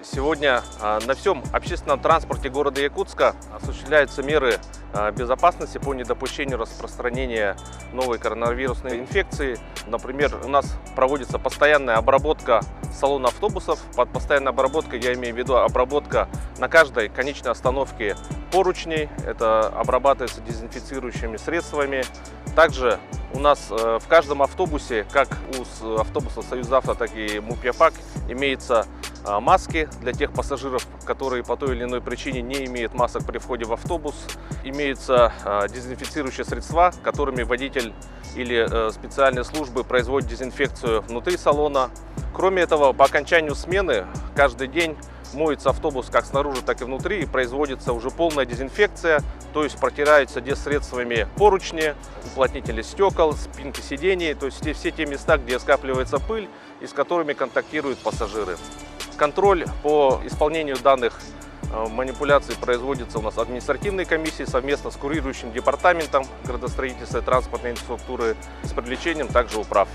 Сегодня на всем общественном транспорте города Якутска осуществляются меры безопасности по недопущению распространения новой коронавирусной инфекции. Например, у нас проводится постоянная обработка салона автобусов. Под постоянной обработкой я имею в виду обработка на каждой конечной остановке поручней. Это обрабатывается дезинфицирующими средствами. Также у нас в каждом автобусе, как у автобуса «Союзавто», так и МУП-ЯПАК, имеются маски для тех пассажиров, которые по той или иной причине не имеют масок при входе в автобус. Имеются дезинфицирующие средства, которыми водитель или специальные службы производят дезинфекцию внутри салона. Кроме этого, по окончанию смены каждый день моется автобус как снаружи, так и внутри, и производится уже полная дезинфекция, то есть протираются средствами поручни, уплотнители стекол, спинки сидений, то есть все те места, где скапливается пыль и с которыми контактируют пассажиры. Контроль по исполнению данных манипуляций производится у нас административной комиссией совместно с курирующим департаментом градостроительства и транспортной инфраструктуры с привлечением также управ.